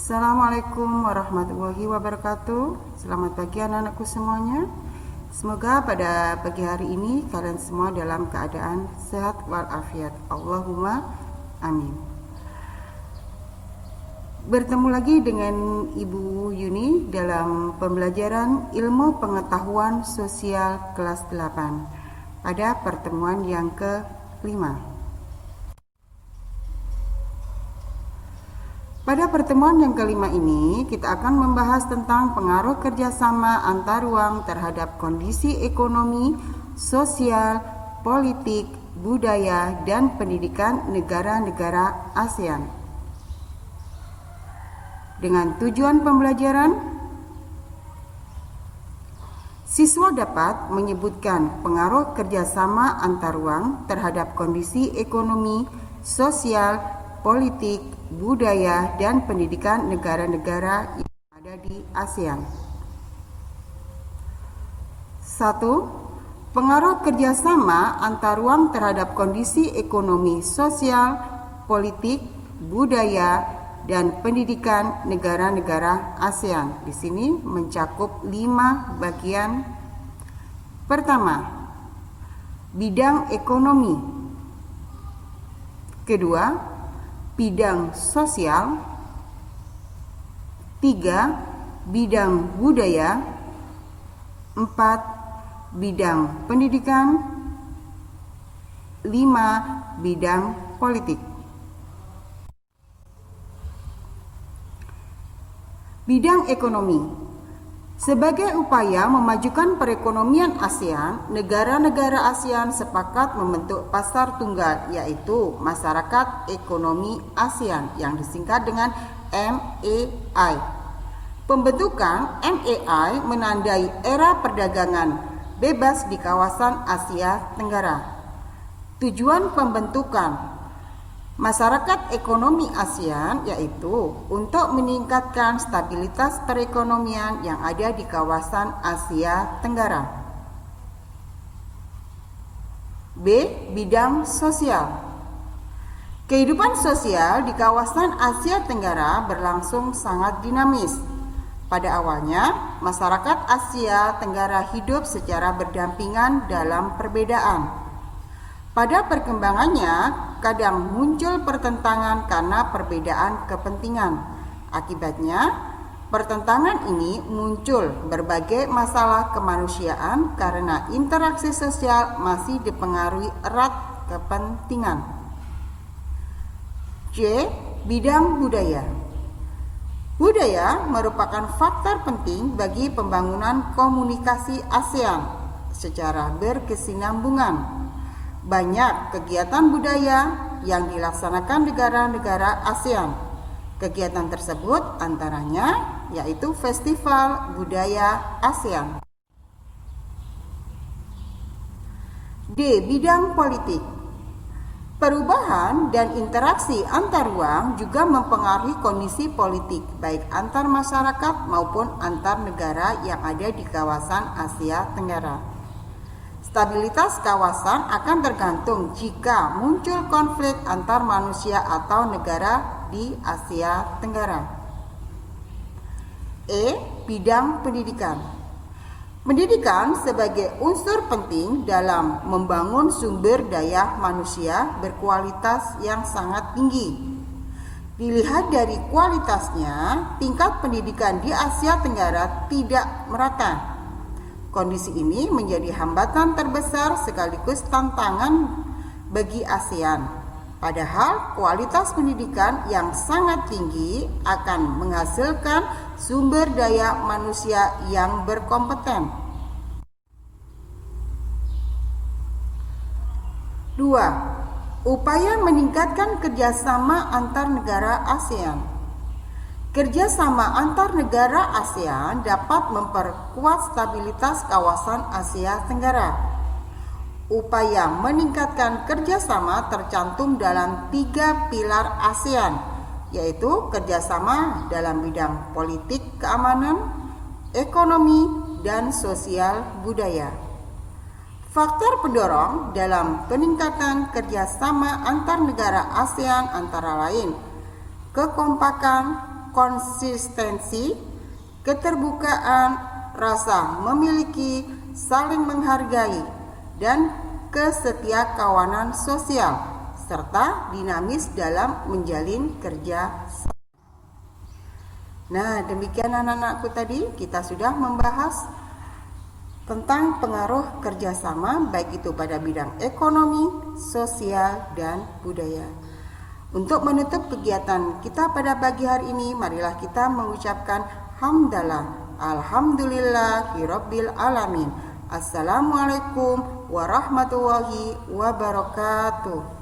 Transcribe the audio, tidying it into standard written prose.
Assalamualaikum warahmatullahi wabarakatuh. Selamat pagi anak-anakku semuanya. Semoga pada pagi hari ini kalian semua dalam keadaan sehat walafiat. Allahumma amin. Bertemu lagi dengan Ibu Yuni dalam pembelajaran ilmu pengetahuan sosial kelas 8 pada pertemuan yang ke-5. Pada pertemuan yang kelima ini, kita akan membahas tentang pengaruh kerjasama antar ruang terhadap kondisi ekonomi, sosial, politik, budaya, dan pendidikan negara-negara ASEAN. Dengan tujuan pembelajaran, siswa dapat menyebutkan pengaruh kerjasama antar ruang terhadap kondisi ekonomi, sosial, politik, budaya, dan pendidikan negara-negara yang ada di ASEAN. 1. Pengaruh kerjasama antar ruang terhadap kondisi ekonomi, sosial, politik, budaya, dan pendidikan negara-negara ASEAN. Di sini mencakup 5 bagian. Pertama, bidang ekonomi. Kedua, bidang sosial. 3. Bidang budaya. 4. Bidang pendidikan. 5. Bidang politik. Bidang ekonomi. Sebagai upaya memajukan perekonomian ASEAN, negara-negara ASEAN sepakat membentuk pasar tunggal, yaitu Masyarakat Ekonomi ASEAN yang disingkat dengan MEI. Pembentukan MEI menandai era perdagangan bebas di kawasan Asia Tenggara. Tujuan pembentukan Masyarakat Ekonomi ASEAN yaitu untuk meningkatkan stabilitas perekonomian yang ada di kawasan Asia Tenggara. B. Bidang sosial. Kehidupan sosial di kawasan Asia Tenggara berlangsung sangat dinamis. Pada awalnya, masyarakat Asia Tenggara hidup secara berdampingan dalam perbedaan. Pada perkembangannya, kadang muncul pertentangan karena perbedaan kepentingan. Akibatnya, pertentangan ini muncul berbagai masalah kemanusiaan karena interaksi sosial masih dipengaruhi erat kepentingan. C. Bidang budaya. Budaya merupakan faktor penting bagi pembangunan komunikasi ASEAN secara berkesinambungan. Banyak kegiatan budaya yang dilaksanakan negara-negara ASEAN. Kegiatan tersebut antaranya yaitu Festival Budaya ASEAN. D. Bidang politik. Perubahan dan interaksi antar ruang juga mempengaruhi kondisi politik baik antar masyarakat maupun antar negara yang ada di kawasan Asia Tenggara. Stabilitas kawasan akan tergantung jika muncul konflik antar manusia atau negara di Asia Tenggara. E. Bidang pendidikan. Pendidikan sebagai unsur penting dalam membangun sumber daya manusia berkualitas yang sangat tinggi. Dilihat dari kualitasnya, tingkat pendidikan di Asia Tenggara tidak merata. Kondisi ini menjadi hambatan terbesar sekaligus tantangan bagi ASEAN. Padahal kualitas pendidikan yang sangat tinggi akan menghasilkan sumber daya manusia yang berkompeten. 2. Upaya meningkatkan kerjasama antar negara ASEAN. Kerjasama antar negara ASEAN dapat memperkuat stabilitas kawasan Asia Tenggara. Upaya meningkatkan kerjasama tercantum dalam 3 pilar ASEAN, yaitu kerjasama dalam bidang politik keamanan, ekonomi, dan sosial budaya. Faktor pendorong dalam peningkatan kerjasama antar negara ASEAN antara lain kekompakan, konsistensi, keterbukaan, rasa memiliki, saling menghargai, dan kesetiakawanan sosial, serta dinamis dalam menjalin kerja. Nah, demikian anak-anakku tadi kita sudah membahas tentang pengaruh kerjasama baik itu pada bidang ekonomi, sosial, dan budaya. Untuk menutup kegiatan kita pada pagi hari ini, marilah kita mengucapkan hamdalah, alhamdulillahirabbil alamin. Assalamualaikum warahmatullahi wabarakatuh.